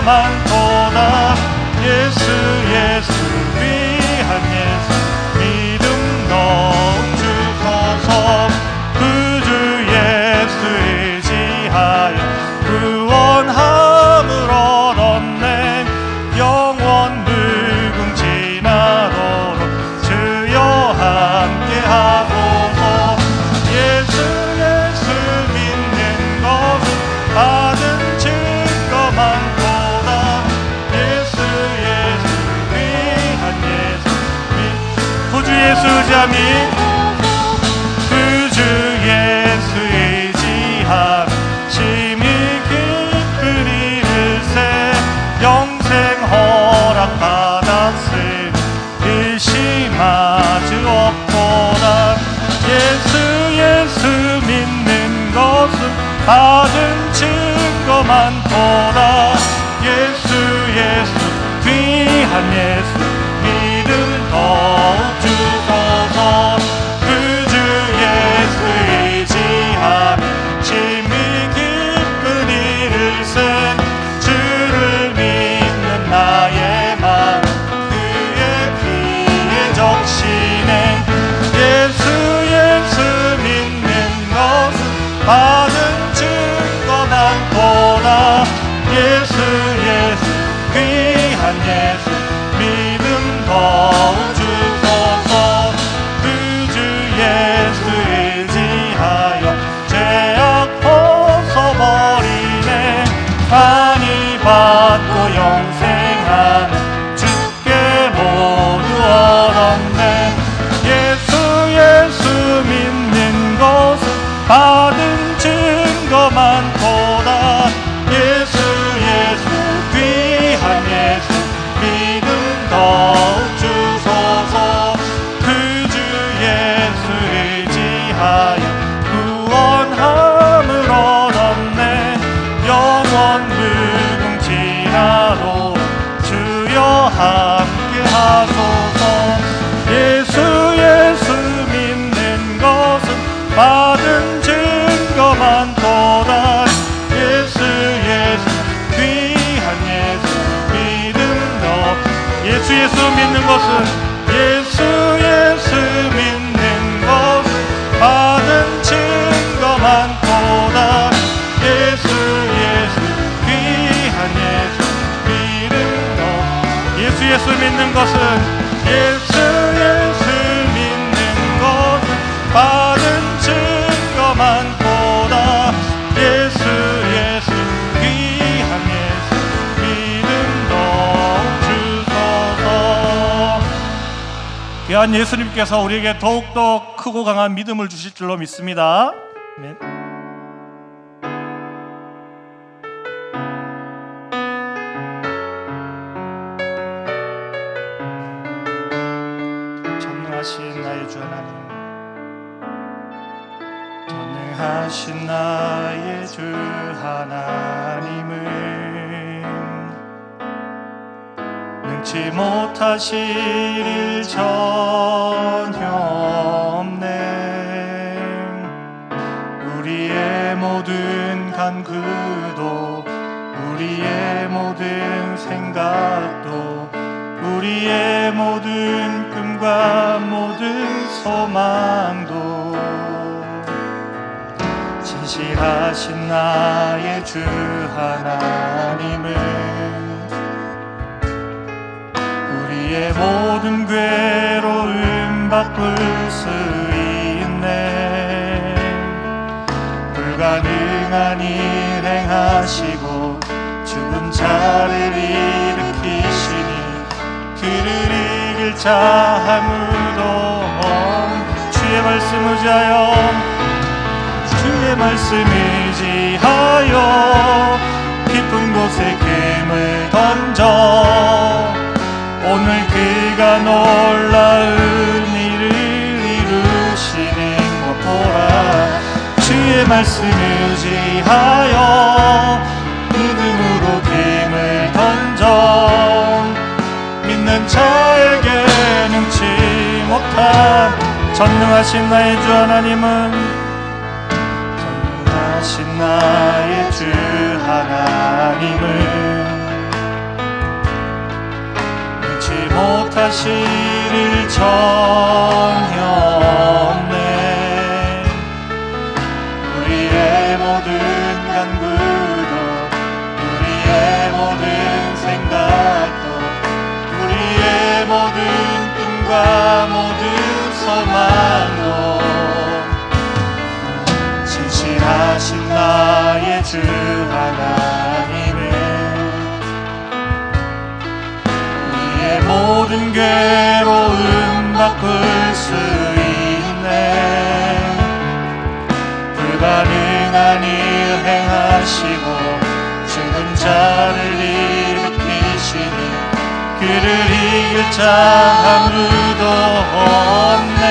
많도다. 예수 예수 귀한 예수 믿음 넣어주소서. 구주 예수 의지하여 구원함을 얻었네. 영원 무궁지나도록 주여 함께 하소서. 예수 예수 믿는 것은 받은 증거 많도다. 예수 예수 귀한 예수 구주 예수 의지함이 구주 예수 의지함 심히 깊은 이르세 영생 허락받았으니 의심하지 없도다. 예수 예수 믿는 것은 받은 증거 많도다. 예수 예수 귀한 예수 믿음 넣어주소서. 구주 예수 의지하며 심히 깊은 이르세 주를 믿는 나의 마음 그의 피에 적시네. 예수 예수 믿는 것은 받은 증거 많도다. 예수 예수 귀한 예수 믿음 넣어주소서. 구주 예수 의지하여 죄악 벗어버리네. 많이 받고 영생하는 주께 모두 얻었네. 예수 예수 믿는 것은 받은 증거 많도다. 예수 예수 귀한 예수 믿음 넣어주소서. 구주 예수 의지하여 구원함을 얻었네. 영원 무궁지나도 주여 함께 하소서. 예수 예수 믿는 것은 받은 증거 많도다. 예수 예수 귀한 예수 믿음 넣어. 예수 예수 믿는 것은 예수 예수 믿는 것은 받은 증거 많도다. 예수 예수 귀한 예수 믿음 넣어. 예수 예수 믿는 것은 예수 예수 믿는 것은 받은 증거 많도다. 예수 예수 귀한 예수 믿음 넣어주소서. 귀한 예수님께서 우리에게 더욱더 크고 강한 믿음을 주실 줄로 믿습니다. 아멘. 전능하신 나의 주 하나님, 전능하신 나의 주 하나님은 능치 못하실 일 전혀 없네. 우리의 모든 간구도 우리의 모든 생각도 우리의 모든 꿈과 모든 소망도 진실하신 나의 주 하나님은 우리의 모든 괴로움 바꿀 수 있네. 불가능한 일 행하시고 죽은 자를 일으키시니 그를 이길 자 아무도 없네. 주의 말씀 의지하여 주의 말씀 의지하여 깊은 곳에 금을 던져 오늘 그가 놀라운 일을 이루시는 것 보라. 주의 말씀 의지하여 믿음으로 금을 던져 믿는 자에게 능치 못한 전능하신 나의 주 하나님은 전능하신 나의 주 하나님은 못하실 일 전혀 없네. 우리의 모든 간구도, 우리의 모든 생각도, 우리의 모든 꿈과 모든 소망도 진실하신 나의 주 하나님은 우리의 모든 괴로움 바꿀 수 있네. 불가능한 일 행하시고 죽은 자를 일으키시니 그를 이길 자 아무도 없네.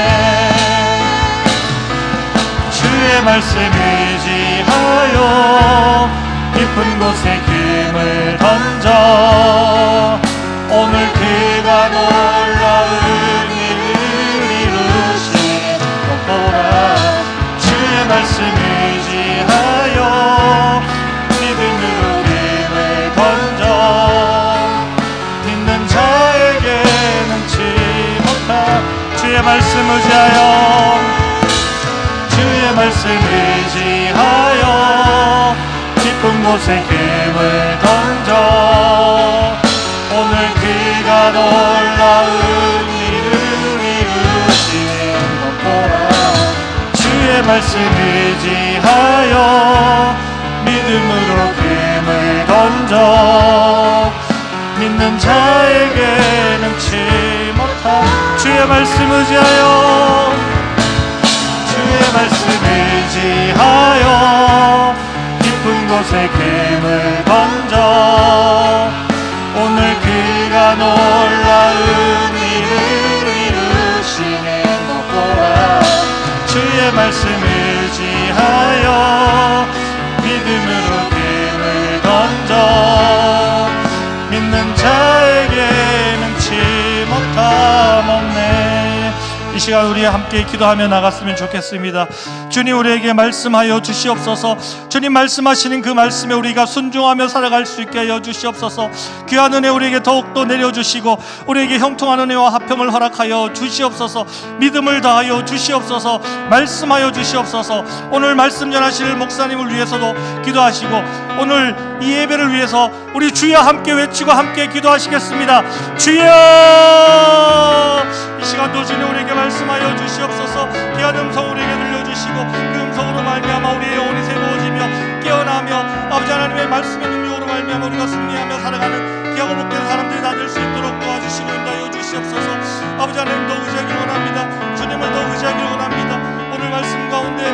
주의 말씀 의지하여 깊은 곳에 금을 던져 오늘 그가 놀라운 일을 이루신 것 보라. 주의 말씀 의지하여 믿음으로 금을 던져 믿는 자에게 능치 못한 주의 말씀 의지하여, 주의 말씀 의지하여 깊은 곳에 금을 던져 오늘 그가 놀라운 일을 이루시는 것 보라. 주의 말씀 의지하여 믿음으로 금을 던져 믿는 자에게 능치 못한 주의 말씀 의지하여, 주의 말씀 의지하여 깊은 곳에 금을 던져 오늘 그가 놀라운 일을 이루시는 것 보라. 주의 말씀 의지하여 믿음으로 금을 던져 믿는 자에게 능치 못함 없네. 이 시간 우리 함께 기도하며 나갔으면 좋겠습니다. 주님, 우리에게 말씀하여 주시옵소서. 주님 말씀하시는 그 말씀에 우리가 순종하며 살아갈 수 있게 하여 주시옵소서. 귀한 은혜 우리에게 더욱더 내려주시고 우리에게 형통한 은혜와 화평을 허락하여 주시옵소서. 믿음을 다하여 주시옵소서. 말씀하여 주시옵소서. 오늘 말씀 전하실 목사님을 위해서도 기도하시고 오늘 이 예배를 위해서 우리 주여 함께 외치고 함께 기도하시겠습니다. 주여, 이 시간도 주님 우리에게 말씀하여 주시옵소서. 귀한 음성 우리에게 들려주시고 그 음성으로 말미암아 우리의 영혼이 새로워지며 깨어나며 아버지 하나님의 말씀의 능력으로 말미암아 우리가 승리하며 살아가는 귀하고 복된 사람들이 다 될 수 있도록 도와주시고 인도하여 주시옵소서. 아버지 하나님 더 의지하기를 원합니다. 주님을 더 의지하기를 원합니다. 오늘 말씀 가운데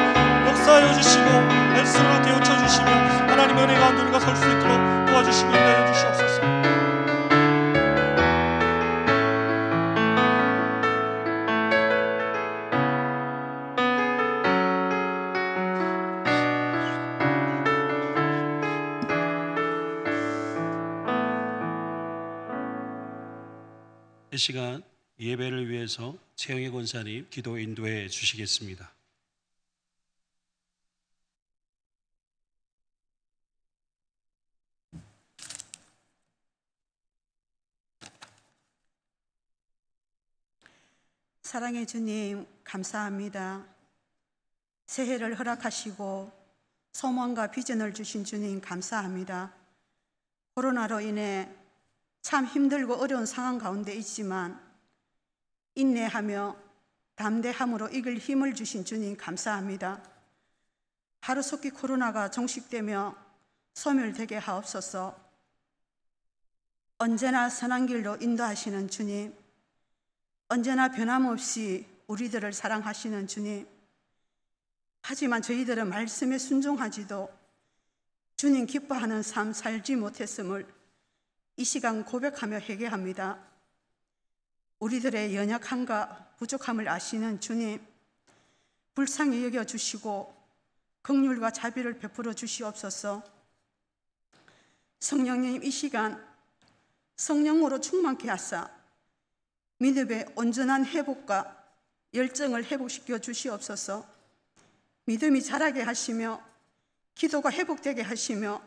역사하여 주시고 말씀으로 깨우쳐 주시며 하나님의 은혜 가운데 우리가 설 수 있도록 도와주시고 인도하여 주시옵소서. 이 시간 예배를 위해서 최영희 권사님 기도 인도해 주시겠습니다. 사랑의 주님, 감사합니다. 새해를 허락하시고 소망과 비전을 주신 주님 감사합니다. 코로나로 인해 참 힘들고 어려운 상황 가운데 있지만 인내하며 담대함으로 이길 힘을 주신 주님 감사합니다. 하루속히 코로나가 종식되며 소멸되게 하옵소서. 언제나 선한 길로 인도하시는 주님, 언제나 변함없이 우리들을 사랑하시는 주님, 하지만 저희들은 말씀에 순종하지도 주님 기뻐하는 삶 살지 못했음을 이 시간 고백하며 회개합니다. 우리들의 연약함과 부족함을 아시는 주님, 불쌍히 여겨주시고 긍휼과 자비를 베풀어 주시옵소서. 성령님, 이 시간 성령으로 충만케 하사 믿음의 온전한 회복과 열정을 회복시켜 주시옵소서. 믿음이 자라게 하시며 기도가 회복되게 하시며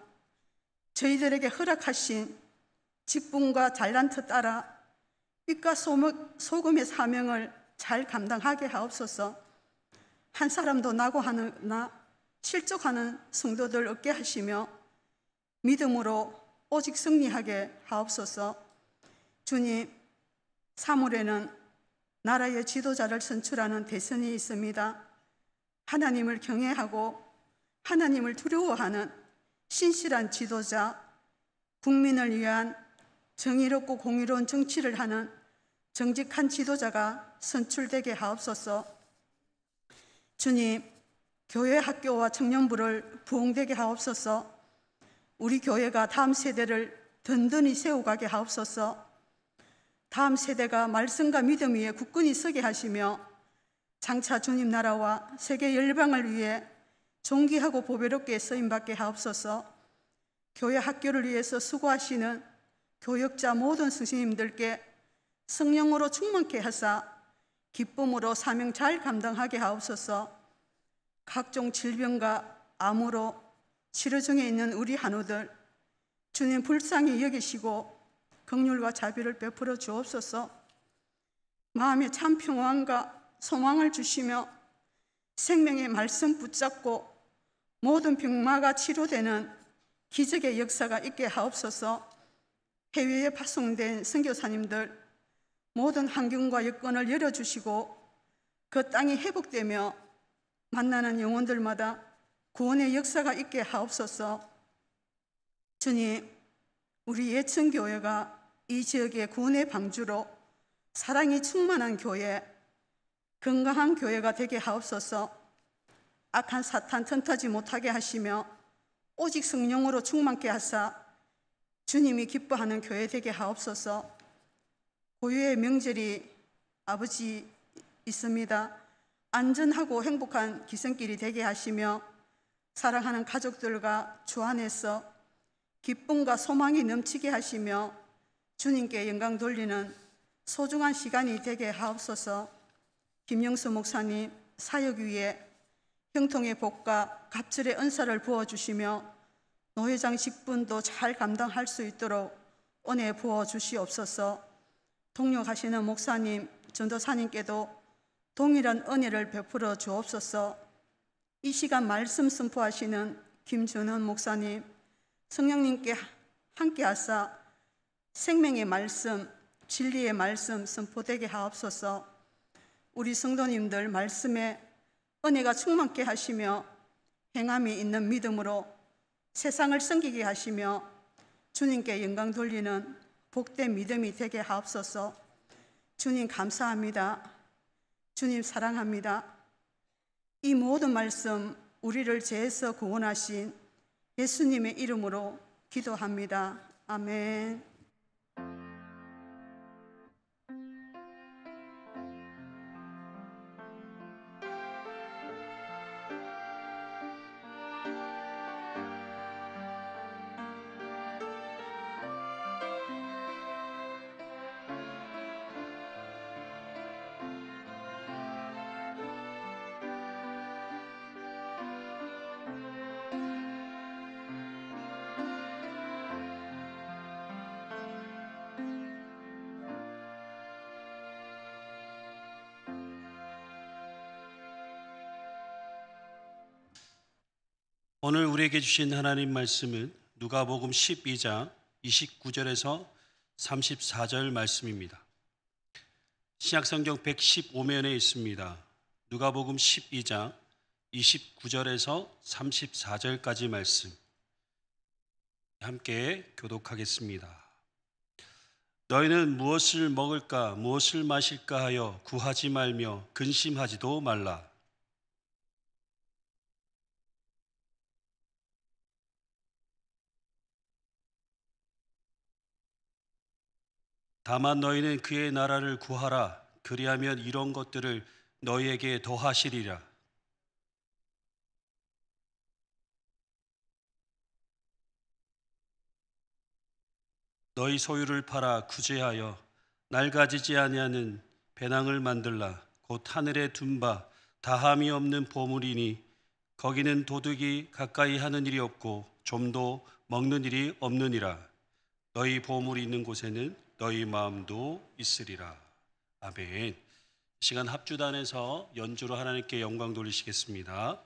저희들에게 허락하신 직분과 달란트 따라 빛과 소금의 사명을 잘 감당하게 하옵소서. 한 사람도 낙오하나 실족하는 성도들 얻게 하시며 믿음으로 오직 승리하게 하옵소서. 주님, 3월에는 나라의 지도자를 선출하는 대선이 있습니다. 하나님을 경외하고 하나님을 두려워하는 신실한 지도자, 국민을 위한 정의롭고 공의로운 정치를 하는 정직한 지도자가 선출되게 하옵소서. 주님, 교회 학교와 청년부를 부흥되게 하옵소서. 우리 교회가 다음 세대를 든든히 세워가게 하옵소서. 다음 세대가 말씀과 믿음 위에 굳건히 서게 하시며 장차 주님 나라와 세계 열방을 위해 존귀하고 보배롭게 쓰임받게 하옵소서. 교회 학교를 위해서 수고하시는 교역자 모든 스승님들께 성령으로 충만케 하사 기쁨으로 사명 잘 감당하게 하옵소서. 각종 질병과 암으로 치료 중에 있는 우리 한우들 주님 불쌍히 여기시고 긍휼과 자비를 베풀어 주옵소서. 마음에 참 평안과 소망을 주시며 생명의 말씀 붙잡고 모든 병마가 치료되는 기적의 역사가 있게 하옵소서. 해외에 파송된 선교사님들 모든 환경과 여건을 열어주시고 그 땅이 회복되며 만나는 영혼들마다 구원의 역사가 있게 하옵소서. 주님, 우리 예천교회가 이 지역의 구원의 방주로 사랑이 충만한 교회, 건강한 교회가 되게 하옵소서. 악한 사탄 틈타지 못하게 하시며 오직 성령으로 충만케 하사 주님이 기뻐하는 교회 되게 하옵소서. 고유의 명절이 아버지 있습니다. 안전하고 행복한 기성길이 되게 하시며 사랑하는 가족들과 주 안에서 기쁨과 소망이 넘치게 하시며 주님께 영광 돌리는 소중한 시간이 되게 하옵소서. 김영수 목사님 사역 위에 형통의 복과 갑절의 은사를 부어주시며 노회장 직분도 잘 감당할 수 있도록 은혜 부어주시옵소서. 동역하시는 목사님, 전도사님께도 동일한 은혜를 베풀어 주옵소서. 이 시간 말씀 선포하시는 김준원 목사님, 성령님께 함께 하사 생명의 말씀, 진리의 말씀 선포되게 하옵소서. 우리 성도님들 말씀에 은혜가 충만케 하시며 행함이 있는 믿음으로 세상을 섬기게 하시며 주님께 영광 돌리는 복된 믿음이 되게 하옵소서. 주님 감사합니다. 주님 사랑합니다. 이 모든 말씀 우리를 죄에서 구원하신 예수님의 이름으로 기도합니다. 아멘. 오늘 우리에게 주신 하나님 말씀은 누가복음 12장 29절에서 34절 말씀입니다. 신약성경 115면에 있습니다. 누가복음 12장 29절에서 34절까지 말씀 함께 교독하겠습니다. 너희는 무엇을 먹을까 무엇을 마실까 하여 구하지 말며 근심하지도 말라. 다만 너희는 그의 나라를 구하라. 그리하면 이런 것들을 너희에게 더하시리라. 너희 소유를 팔아 구제하여 낡아지지 아니하는 배낭을 만들라. 곧 하늘에 둔 바 다함이 없는 보물이니 거기는 도둑이 가까이 하는 일이 없고 좀도 먹는 일이 없느니라. 너희 보물이 있는 곳에는 너희 마음도 있으리라. 아멘. 이 시간 합주단에서 연주로 하나님께 영광 돌리시겠습니다.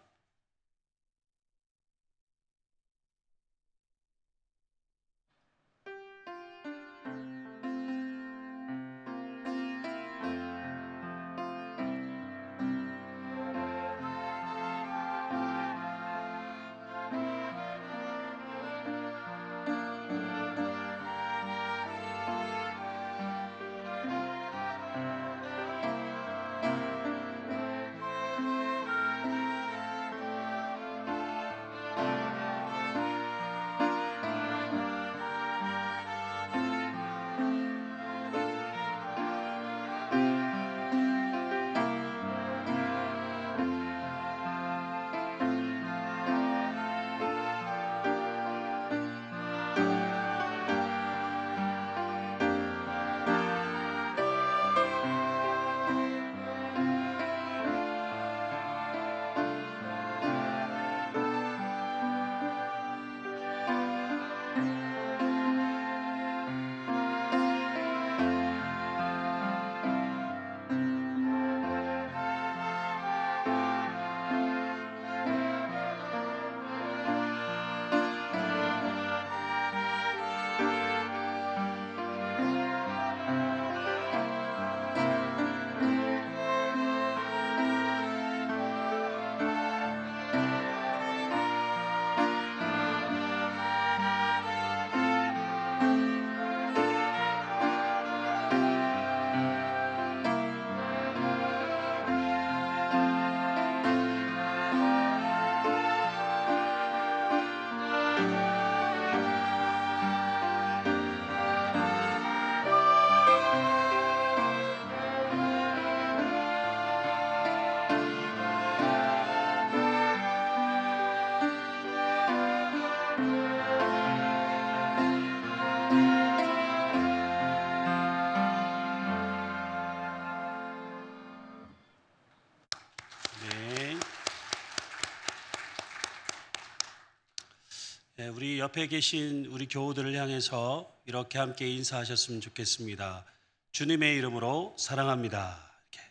우리 옆에 계신 우리 교우들을 향해서 이렇게 함께 인사하셨으면 좋겠습니다. 주님의 이름으로 사랑합니다. 이렇게.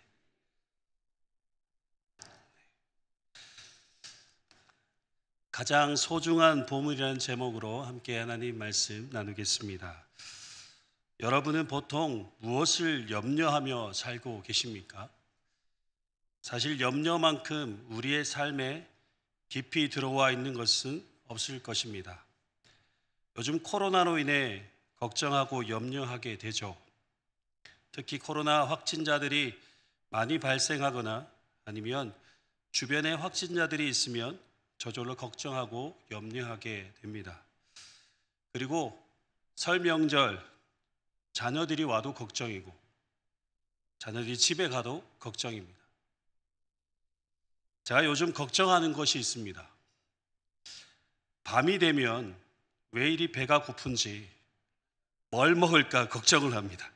가장 소중한 보물이라는 제목으로 함께 하나님 말씀 나누겠습니다. 여러분은 보통 무엇을 염려하며 살고 계십니까? 사실 염려만큼 우리의 삶에 깊이 들어와 있는 것은 없을 것입니다. 요즘 코로나로 인해 걱정하고 염려하게 되죠. 특히 코로나 확진자들이 많이 발생하거나 아니면 주변에 확진자들이 있으면 저절로 걱정하고 염려하게 됩니다. 그리고 설 명절 자녀들이 와도 걱정이고 자녀들이 집에 가도 걱정입니다. 제가 요즘 걱정하는 것이 있습니다. 밤이 되면 왜 이리 배가 고픈지 뭘 먹을까 걱정을 합니다.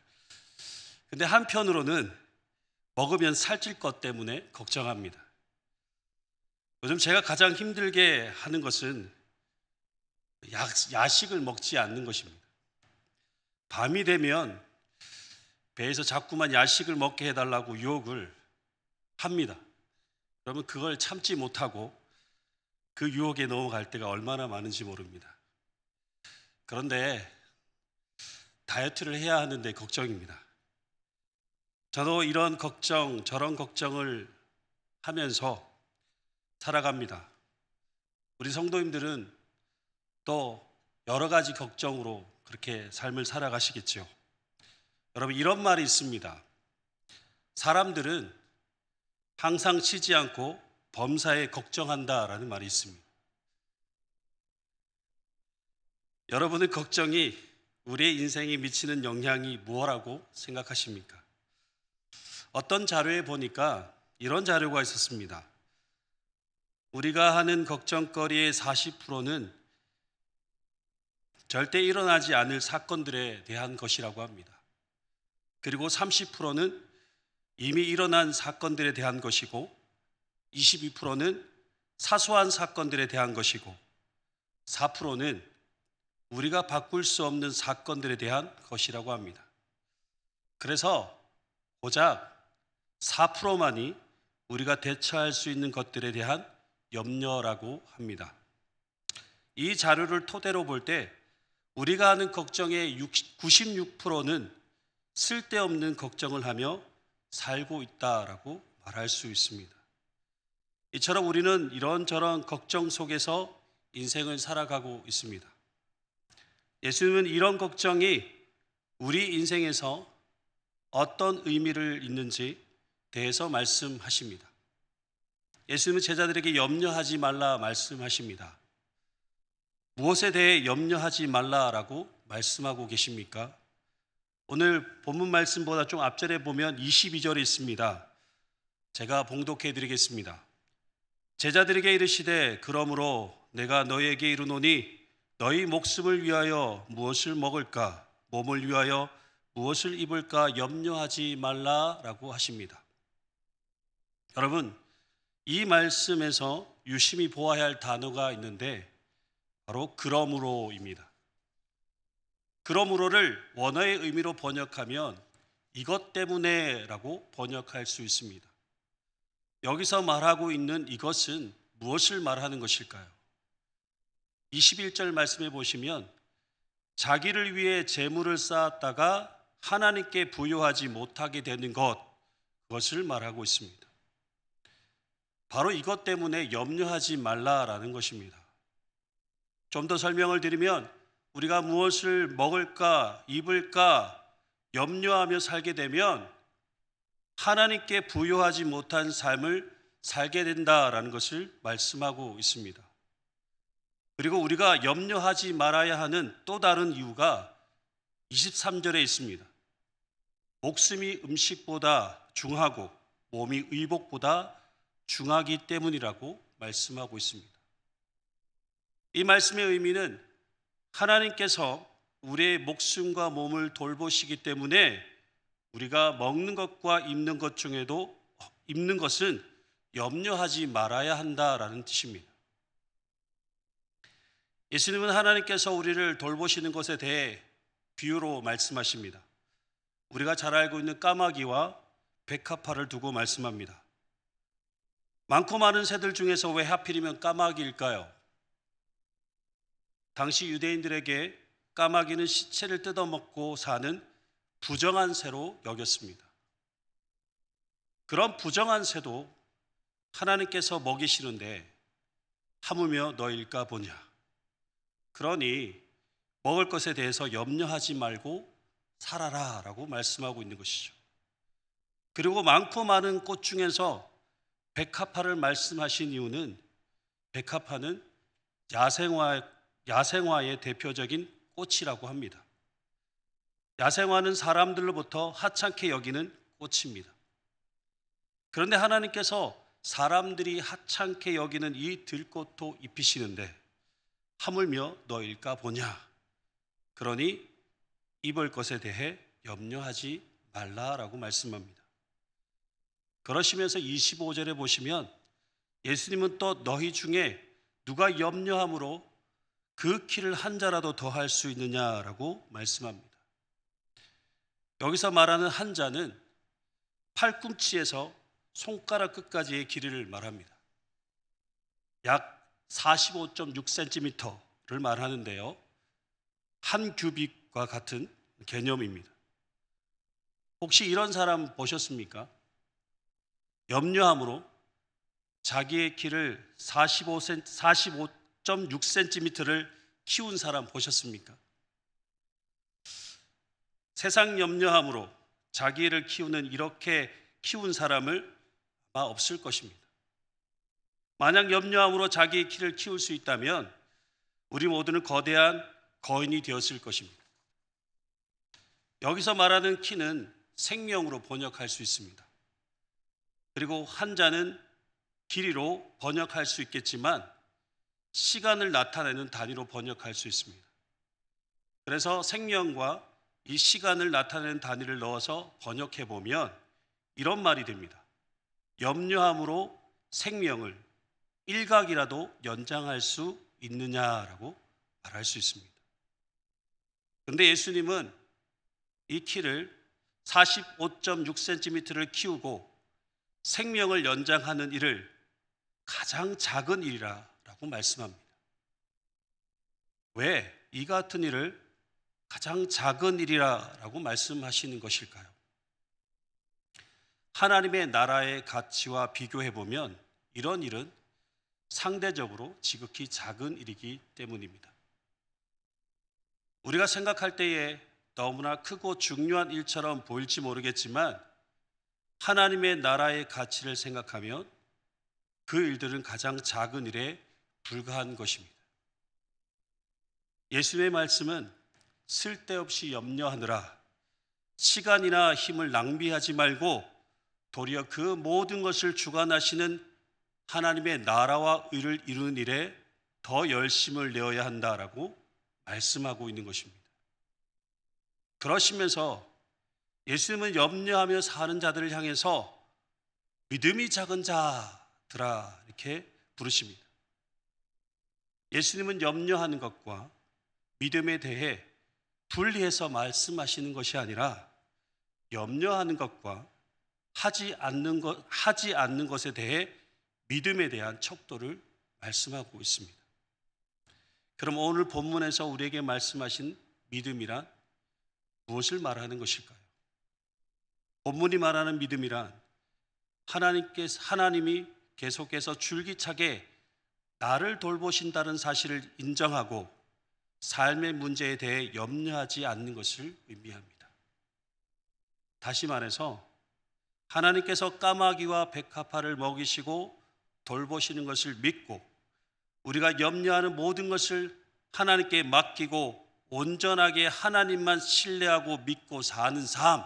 근데 한편으로는 먹으면 살찔 것 때문에 걱정합니다. 요즘 제가 가장 힘들게 하는 것은 야식을 먹지 않는 것입니다. 밤이 되면 배에서 자꾸만 야식을 먹게 해달라고 유혹을 합니다. 그러면 그걸 참지 못하고 그 유혹에 넘어갈 때가 얼마나 많은지 모릅니다. 그런데 다이어트를 해야 하는데 걱정입니다. 저도 이런 걱정, 저런 걱정을 하면서 살아갑니다. 우리 성도님들은 또 여러 가지 걱정으로 그렇게 삶을 살아가시겠죠. 여러분, 이런 말이 있습니다. 사람들은 항상 쉬지 않고 범사에 걱정한다라는 말이 있습니다. 여러분의 걱정이 우리의 인생에 미치는 영향이 무엇이라고 생각하십니까? 어떤 자료에 보니까 이런 자료가 있었습니다. 우리가 하는 걱정거리의 40%는 절대 일어나지 않을 사건들에 대한 것이라고 합니다. 그리고 30%는 이미 일어난 사건들에 대한 것이고 22%는 사소한 사건들에 대한 것이고 4%는 우리가 바꿀 수 없는 사건들에 대한 것이라고 합니다. 그래서 고작 4%만이 우리가 대처할 수 있는 것들에 대한 염려라고 합니다. 이 자료를 토대로 볼 때 우리가 하는 걱정의 96%는 쓸데없는 걱정을 하며 살고 있다라고 말할 수 있습니다. 이처럼 우리는 이런저런 걱정 속에서 인생을 살아가고 있습니다. 예수님은 이런 걱정이 우리 인생에서 어떤 의미를 있는지 대해서 말씀하십니다. 예수님은 제자들에게 염려하지 말라 말씀하십니다. 무엇에 대해 염려하지 말라라고 말씀하고 계십니까? 오늘 본문 말씀보다 좀 앞절에 보면 22절에 있습니다. 제가 봉독해 드리겠습니다. 제자들에게 이르시되 그러므로 내가 너희에게 이르노니 너희 목숨을 위하여 무엇을 먹을까 몸을 위하여 무엇을 입을까 염려하지 말라라고 하십니다. 여러분, 이 말씀에서 유심히 보아야 할 단어가 있는데 바로 그러므로입니다. 그러므로를 원어의 의미로 번역하면 이것 때문에라고 번역할 수 있습니다. 여기서 말하고 있는 이것은 무엇을 말하는 것일까요? 21절 말씀해 보시면 자기를 위해 재물을 쌓았다가 하나님께 부여하지 못하게 되는 그것을 말하고 있습니다. 바로 이것 때문에 염려하지 말라라는 것입니다. 좀 더 설명을 드리면 우리가 무엇을 먹을까 입을까 염려하며 살게 되면 하나님께 부여하지 못한 삶을 살게 된다라는 것을 말씀하고 있습니다. 그리고 우리가 염려하지 말아야 하는 또 다른 이유가 23절에 있습니다. 목숨이 음식보다 중하고 몸이 의복보다 중하기 때문이라고 말씀하고 있습니다. 이 말씀의 의미는 하나님께서 우리의 목숨과 몸을 돌보시기 때문에 우리가 먹는 것과 입는 것 중에도 입는 것은 염려하지 말아야 한다라는 뜻입니다. 예수님은 하나님께서 우리를 돌보시는 것에 대해 비유로 말씀하십니다. 우리가 잘 알고 있는 까마귀와 백합화를 두고 말씀합니다. 많고 많은 새들 중에서 왜 하필이면 까마귀일까요? 당시 유대인들에게 까마귀는 시체를 뜯어먹고 사는 부정한 새로 여겼습니다. 그런 부정한 새도 하나님께서 먹이시는데 하물며 너일까 보냐. 그러니 먹을 것에 대해서 염려하지 말고 살아라 라고 말씀하고 있는 것이죠. 그리고 많고 많은 꽃 중에서 백합화를 말씀하신 이유는 백합화는 야생화의 대표적인 꽃이라고 합니다. 야생화는 사람들로부터 하찮게 여기는 꽃입니다. 그런데 하나님께서 사람들이 하찮게 여기는 이 들꽃도 입히시는데 하물며 너일까 보냐. 그러니 입을 것에 대해 염려하지 말라라고 말씀합니다. 그러시면서 25절에 보시면 예수님은 또 너희 중에 누가 염려함으로 그 키를 한 자라도 더할 수 있느냐라고 말씀합니다. 여기서 말하는 한 자는 팔꿈치에서 손가락 끝까지의 길이를 말합니다. 약 45.6cm를 말하는데요. 한 규빅과 같은 개념입니다. 혹시 이런 사람 보셨습니까? 염려함으로 자기의 키를 45.6cm를 키운 사람 보셨습니까? 세상 염려함으로 자기를 키우는 이렇게 키운 사람을 아마 없을 것입니다. 만약 염려함으로 자기의 키를 키울 수 있다면 우리 모두는 거대한 거인이 되었을 것입니다. 여기서 말하는 키는 생명으로 번역할 수 있습니다. 그리고 한자는 길이로 번역할 수 있겠지만 시간을 나타내는 단위로 번역할 수 있습니다. 그래서 생명과 이 시간을 나타내는 단위를 넣어서 번역해 보면 이런 말이 됩니다. 염려함으로 생명을 일각이라도 연장할 수 있느냐라고 말할 수 있습니다. 그런데 예수님은 이 키를 45.6cm를 키우고 생명을 연장하는 일을 가장 작은 일이라고 말씀합니다. 왜 이 같은 일을 가장 작은 일이라고 말씀하시는 것일까요? 하나님의 나라의 가치와 비교해 보면 이런 일은 상대적으로 지극히 작은 일이기 때문입니다. 우리가 생각할 때에 너무나 크고 중요한 일처럼 보일지 모르겠지만 하나님의 나라의 가치를 생각하면 그 일들은 가장 작은 일에 불과한 것입니다. 예수님의 말씀은 쓸데없이 염려하느라 시간이나 힘을 낭비하지 말고 도리어 그 모든 것을 주관하시는 하나님의 나라와 의를 이루는 일에 더 열심을 내어야 한다라고 말씀하고 있는 것입니다. 그러시면서 예수님은 염려하며 사는 자들을 향해서 믿음이 작은 자들아 이렇게 부르십니다. 예수님은 염려하는 것과 믿음에 대해 분리해서 말씀하시는 것이 아니라 염려하는 것과 하지 않는 것에 대해 믿음에 대한 척도를 말씀하고 있습니다. 그럼 오늘 본문에서 우리에게 말씀하신 믿음이란 무엇을 말하는 것일까요? 본문이 말하는 믿음이란 하나님이 계속해서 줄기차게 나를 돌보신다는 사실을 인정하고 삶의 문제에 대해 염려하지 않는 것을 의미합니다. 다시 말해서 하나님께서 까마귀와 백합화를 먹이시고 돌보시는 것을 믿고 우리가 염려하는 모든 것을 하나님께 맡기고 온전하게 하나님만 신뢰하고 믿고 사는 삶,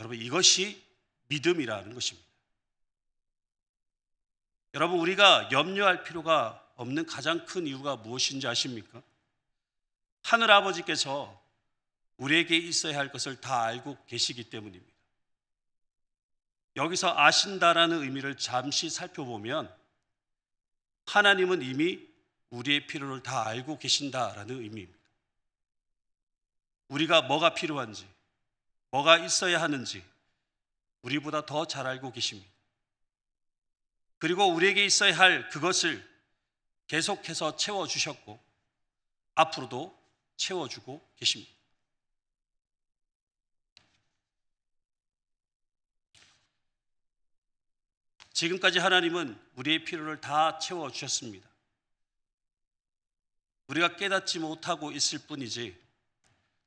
여러분 이것이 믿음이라는 것입니다. 여러분 우리가 염려할 필요가 없는 가장 큰 이유가 무엇인지 아십니까? 하늘 아버지께서 우리에게 있어야 할 것을 다 알고 계시기 때문입니다. 여기서 아신다라는 의미를 잠시 살펴보면 하나님은 이미 우리의 필요를 다 알고 계신다라는 의미입니다. 우리가 뭐가 필요한지, 뭐가 있어야 하는지 우리보다 더 잘 알고 계십니다. 그리고 우리에게 있어야 할 그것을 계속해서 채워주셨고 앞으로도 채워주고 계십니다. 지금까지 하나님은 우리의 필요를 다 채워주셨습니다. 우리가 깨닫지 못하고 있을 뿐이지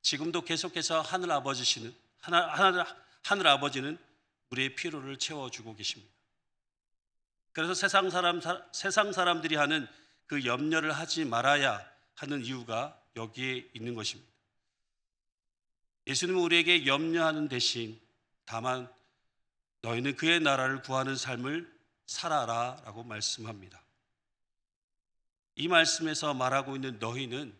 지금도 계속해서 하늘 아버지는 우리의 필요를 채워주고 계십니다. 그래서 세상 사람들이 하는 그 염려를 하지 말아야 하는 이유가 여기에 있는 것입니다. 예수님은 우리에게 염려하는 대신 다만 너희는 그의 나라를 구하는 삶을 살아라 라고 말씀합니다. 이 말씀에서 말하고 있는 너희는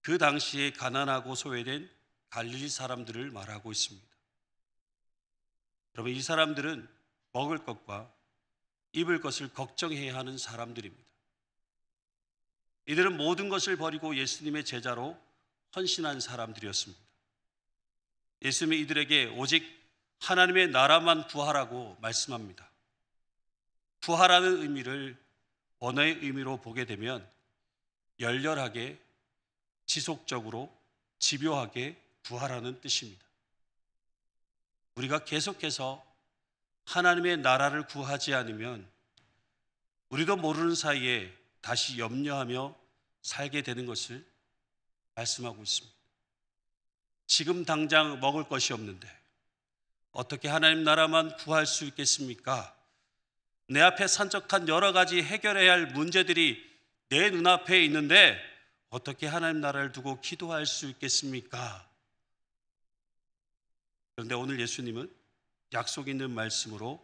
그 당시에 가난하고 소외된 갈릴리 사람들을 말하고 있습니다. 여러분 이 사람들은 먹을 것과 입을 것을 걱정해야 하는 사람들입니다. 이들은 모든 것을 버리고 예수님의 제자로 헌신한 사람들이었습니다. 예수님이 이들에게 오직 하나님의 나라만 구하라고 말씀합니다. 구하라는 의미를 언어의 의미로 보게 되면 열렬하게, 지속적으로, 집요하게 구하라는 뜻입니다. 우리가 계속해서 하나님의 나라를 구하지 않으면 우리도 모르는 사이에 다시 염려하며 살게 되는 것을 말씀하고 있습니다. 지금 당장 먹을 것이 없는데 어떻게 하나님 나라만 구할 수 있겠습니까? 내 앞에 산적한 여러 가지 해결해야 할 문제들이 내 눈앞에 있는데 어떻게 하나님 나라를 두고 기도할 수 있겠습니까? 그런데 오늘 예수님은 약속 있는 말씀으로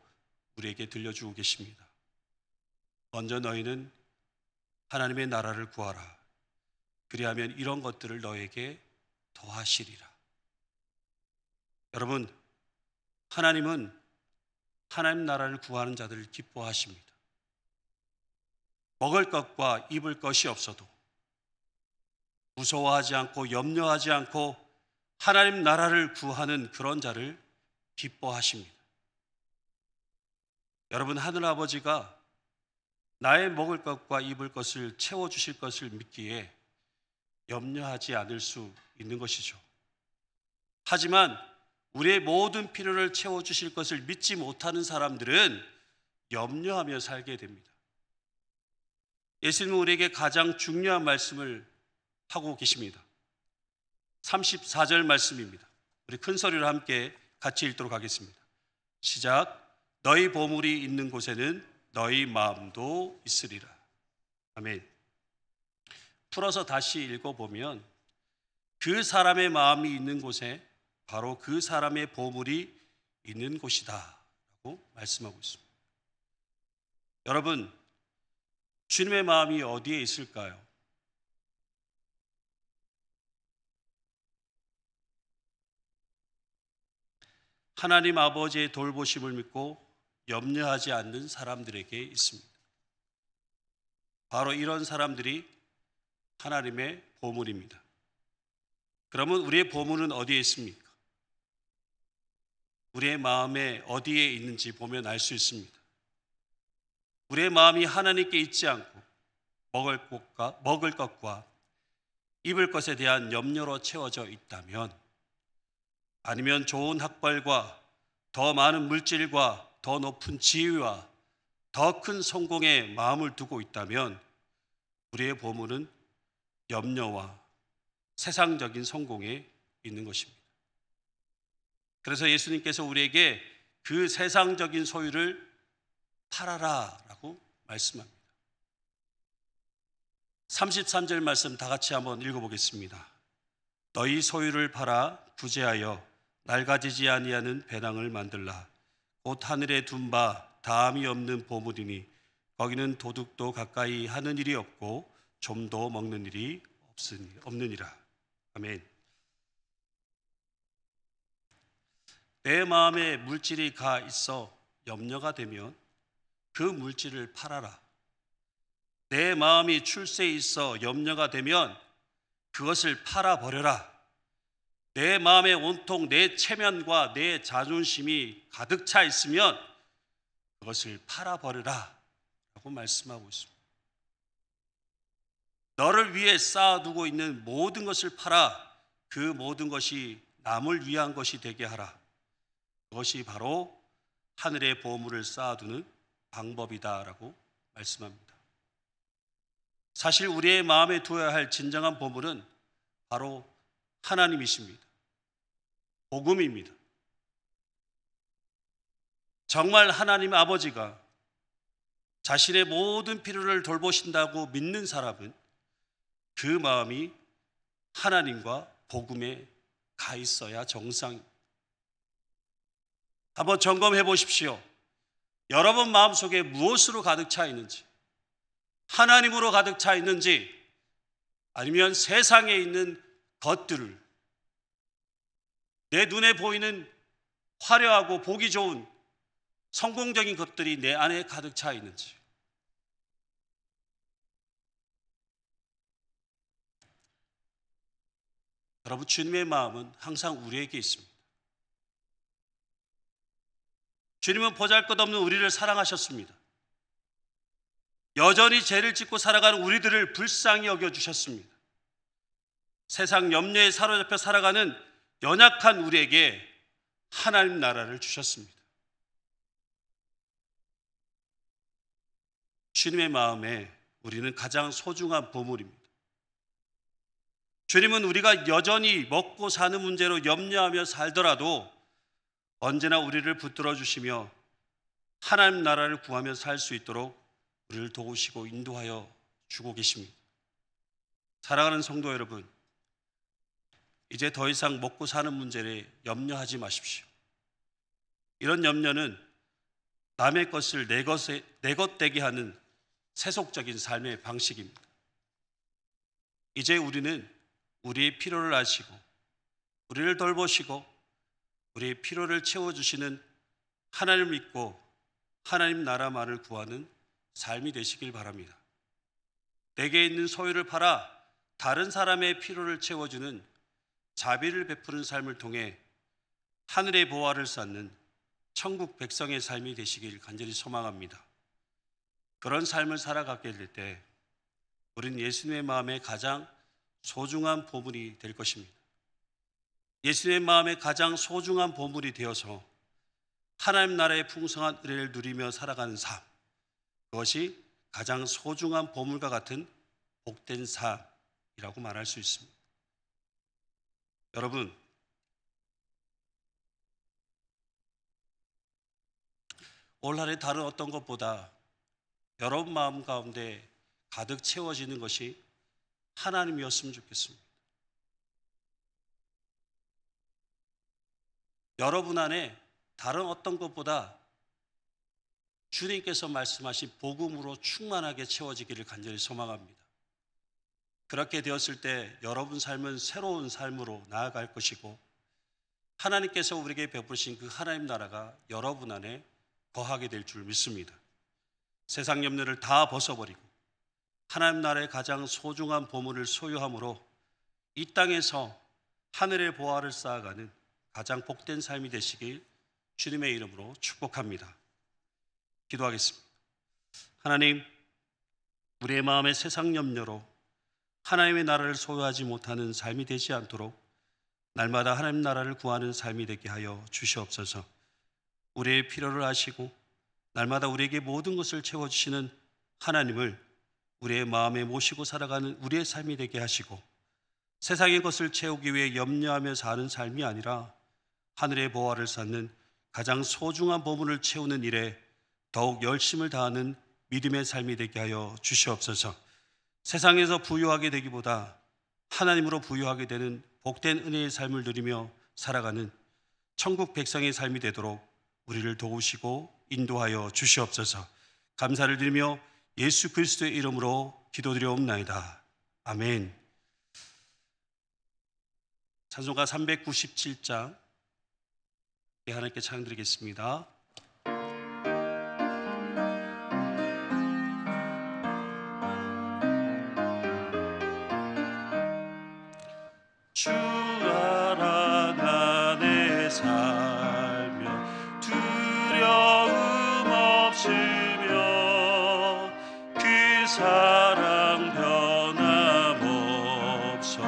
우리에게 들려주고 계십니다. 먼저 너희는 하나님의 나라를 구하라. 그리하면 이런 것들을 너에게 더하시리라. 여러분, 하나님은 하나님 나라를 구하는 자들을 기뻐하십니다. 먹을 것과 입을 것이 없어도 무서워하지 않고 염려하지 않고 하나님 나라를 구하는 그런 자를 기뻐하십니다. 여러분, 하늘아버지가 나의 먹을 것과 입을 것을 채워주실 것을 믿기에 염려하지 않을 수 있는 것이죠. 하지만 우리의 모든 필요를 채워주실 것을 믿지 못하는 사람들은 염려하며 살게 됩니다. 예수님은 우리에게 가장 중요한 말씀을 하고 계십니다. 34절 말씀입니다. 우리 큰 소리로 함께 같이 읽도록 하겠습니다. 시작. 너희 보물이 있는 곳에는 너희 마음도 있으리라. 아멘. 풀어서 다시 읽어보면 그 사람의 마음이 있는 곳에 바로 그 사람의 보물이 있는 곳이다 라고 말씀하고 있습니다. 여러분, 주님의 마음이 어디에 있을까요? 하나님 아버지의 돌보심을 믿고 염려하지 않는 사람들에게 있습니다. 바로 이런 사람들이 하나님의 보물입니다. 그러면 우리의 보물은 어디에 있습니까? 우리의 마음에 어디에 있는지 보면 알 수 있습니다. 우리의 마음이 하나님께 있지 않고 먹을 것과 입을 것에 대한 염려로 채워져 있다면, 아니면 좋은 학벌과 더 많은 물질과 더 높은 지위와 더 큰 성공에 마음을 두고 있다면 우리의 보물은 염려와 세상적인 성공에 있는 것입니다. 그래서 예수님께서 우리에게 그 세상적인 소유를 팔아라 라고 말씀합니다. 33절 말씀 다 같이 한번 읽어보겠습니다. 너희 소유를 팔아 구제하여 낡아지지 아니하는 배낭을 만들라. 곧 하늘에 둔 바 다함이 없는 보물이니 거기는 도둑도 가까이 하는 일이 없고 좀도 먹는 일이 없느니라. 아멘. 내 마음에 물질이 가 있어 염려가 되면 그 물질을 팔아라. 내 마음이 출세에 있어 염려가 되면 그것을 팔아버려라. 내 마음에 온통 내 체면과 내 자존심이 가득 차 있으면 그것을 팔아버려라 라고 말씀하고 있습니다. 너를 위해 쌓아두고 있는 모든 것을 팔아 그 모든 것이 남을 위한 것이 되게 하라. 그것이 바로 하늘의 보물을 쌓아두는 방법이다라고 말씀합니다. 사실 우리의 마음에 두어야 할 진정한 보물은 바로 하나님이십니다. 복음입니다. 정말 하나님 아버지가 자신의 모든 필요를 돌보신다고 믿는 사람은 그 마음이 하나님과 복음에 가 있어야 정상입니다. 한번 점검해 보십시오. 여러분 마음속에 무엇으로 가득 차 있는지, 하나님으로 가득 차 있는지, 아니면 세상에 있는 것들을, 내 눈에 보이는 화려하고 보기 좋은 성공적인 것들이 내 안에 가득 차 있는지. 여러분, 주님의 마음은 항상 우리에게 있습니다. 주님은 보잘것없는 우리를 사랑하셨습니다. 여전히 죄를 짓고 살아가는 우리들을 불쌍히 여겨주셨습니다. 세상 염려에 사로잡혀 살아가는 연약한 우리에게 하나님 나라를 주셨습니다. 주님의 마음에 우리는 가장 소중한 보물입니다. 주님은 우리가 여전히 먹고 사는 문제로 염려하며 살더라도 언제나 우리를 붙들어 주시며 하나님 나라를 구하며 살 수 있도록 우리를 도우시고 인도하여 주고 계십니다. 사랑하는 성도 여러분, 이제 더 이상 먹고 사는 문제에 염려하지 마십시오. 이런 염려는 남의 것을 내 것 되게 하는 세속적인 삶의 방식입니다. 이제 우리는 우리의 필요를 아시고 우리를 돌보시고 우리의 필요를 채워주시는 하나님을 믿고 하나님 나라만을 구하는 삶이 되시길 바랍니다. 내게 있는 소유를 팔아 다른 사람의 필요를 채워주는 자비를 베푸는 삶을 통해 하늘의 보화를 쌓는 천국 백성의 삶이 되시길 간절히 소망합니다. 그런 삶을 살아가게 될 때 우리는 예수님의 마음에 가장 소중한 보물이 될 것입니다. 예수님의 마음에 가장 소중한 보물이 되어서 하나님 나라의 풍성한 은혜를 누리며 살아가는 삶, 그것이 가장 소중한 보물과 같은 복된 삶이라고 말할 수 있습니다. 여러분, 올한해 다른 어떤 것보다 여러분 마음 가운데 가득 채워지는 것이 하나님이었으면 좋겠습니다. 여러분 안에 다른 어떤 것보다 주님께서 말씀하신 복음으로 충만하게 채워지기를 간절히 소망합니다. 그렇게 되었을 때 여러분 삶은 새로운 삶으로 나아갈 것이고 하나님께서 우리에게 베푸신 그 하나님 나라가 여러분 안에 거하게 될 줄 믿습니다. 세상 염려를 다 벗어버리고 하나님 나라의 가장 소중한 보물을 소유함으로 이 땅에서 하늘의 보화를 쌓아가는 가장 복된 삶이 되시길 주님의 이름으로 축복합니다. 기도하겠습니다. 하나님, 우리의 마음에 세상 염려로 하나님의 나라를 소유하지 못하는 삶이 되지 않도록 날마다 하나님 나라를 구하는 삶이 되게 하여 주시옵소서. 우리의 필요를 아시고 날마다 우리에게 모든 것을 채워주시는 하나님을 우리의 마음에 모시고 살아가는 우리의 삶이 되게 하시고 세상의 것을 채우기 위해 염려하며 사는 삶이 아니라 하늘의 보화를 쌓는 가장 소중한 보물을 채우는 일에 더욱 열심을 다하는 믿음의 삶이 되게 하여 주시옵소서. 세상에서 부유하게 되기보다 하나님으로 부유하게 되는 복된 은혜의 삶을 누리며 살아가는 천국 백성의 삶이 되도록 우리를 도우시고 인도하여 주시옵소서. 감사를 드리며 예수 그리스도의 이름으로 기도드려옵나이다. 아멘. 찬송가 397장 하나님께 찬양드리겠습니다. 주 안에 안에 살며 두려움 없으며 그 사랑 변함없어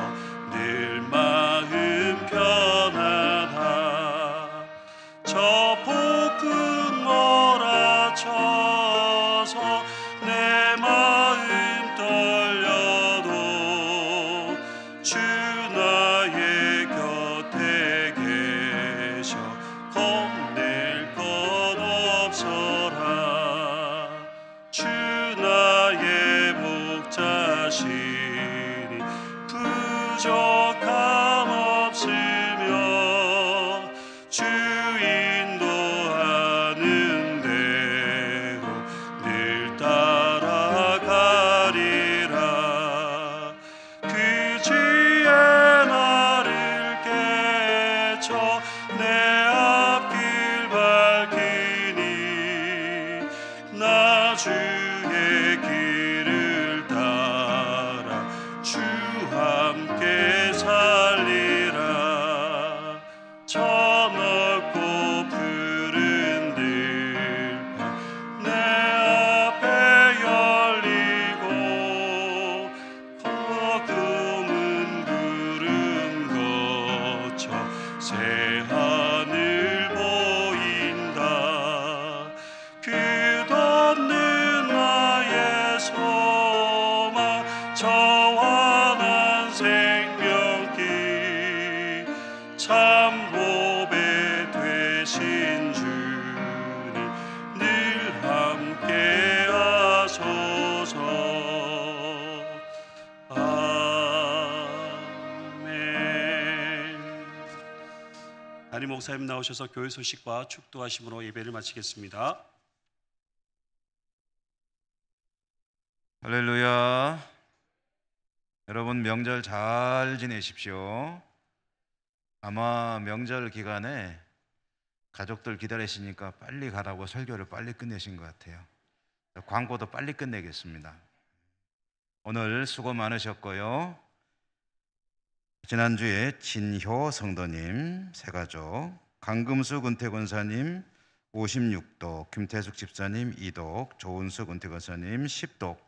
늘 마음 편안하 저 폭풍 몰아쳐서 내 마음 떨려도 주 나의 곁에 계셔 겁낼 것 없어라 주 나의 목자시니 부족함 없으며 주 인도하는 대로 늘 따라가리라 그 지혜 나를 깨쳐 내 앞길 밝히니 나 주의 길을 따라 주 함께 살리라 저 넓고 푸른 들판 내 앞에 열리고 거금은 구름 거쳐 새하늘 보인다 끝없는 나의 소망 저 환한 생명길 참 보배 되신 주님 늘 함께 하소서. 아멘. 담임 목사님 나오셔서 교회 소식과 축도하심으로 예배를 마치겠습니다. 할렐루야. 여러분 명절 잘 지내십시오. 아마 명절 기간에 가족들 기다리시니까 빨리 가라고 설교를 빨리 끝내신 것 같아요. 광고도 빨리 끝내겠습니다. 오늘 수고 많으셨고요. 지난주에 진효 성도님 세가족, 강금수 은퇴권사님 56독, 김태숙 집사님 2독, 조은숙 은퇴권사님 10독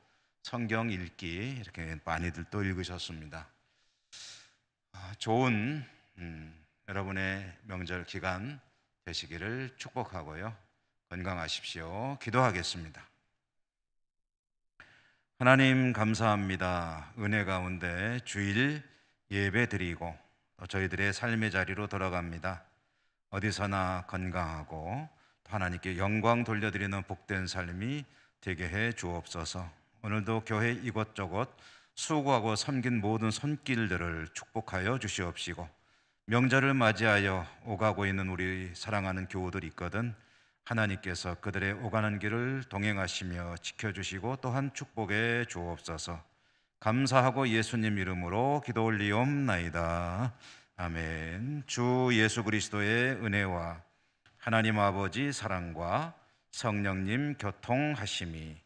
성경 읽기 이렇게 많이들 또 읽으셨습니다. 좋은 여러분의 명절 기간 되시기를 축복하고요. 건강하십시오. 기도하겠습니다. 하나님 감사합니다. 은혜 가운데 주일 예배 드리고 저희들의 삶의 자리로 돌아갑니다. 어디서나 건강하고 하나님께 영광 돌려드리는 복된 삶이 되게 해 주옵소서. 오늘도 교회 이곳저곳 수고하고 섬긴 모든 손길들을 축복하여 주시옵시고, 명절을 맞이하여 오가고 있는 우리 사랑하는 교우들이 있거든 하나님께서 그들의 오가는 길을 동행하시며 지켜주시고 또한 축복해 주옵소서. 감사하고 예수님 이름으로 기도 올리옵나이다. 아멘. 주 예수 그리스도의 은혜와 하나님 아버지 사랑과 성령님 교통하심이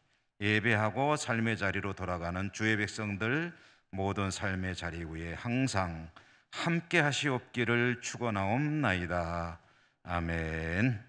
예배하고 삶의 자리로 돌아가는 주의 백성들 모든 삶의 자리 위에 항상 함께 하시옵기를 축원하옵나이다. 아멘.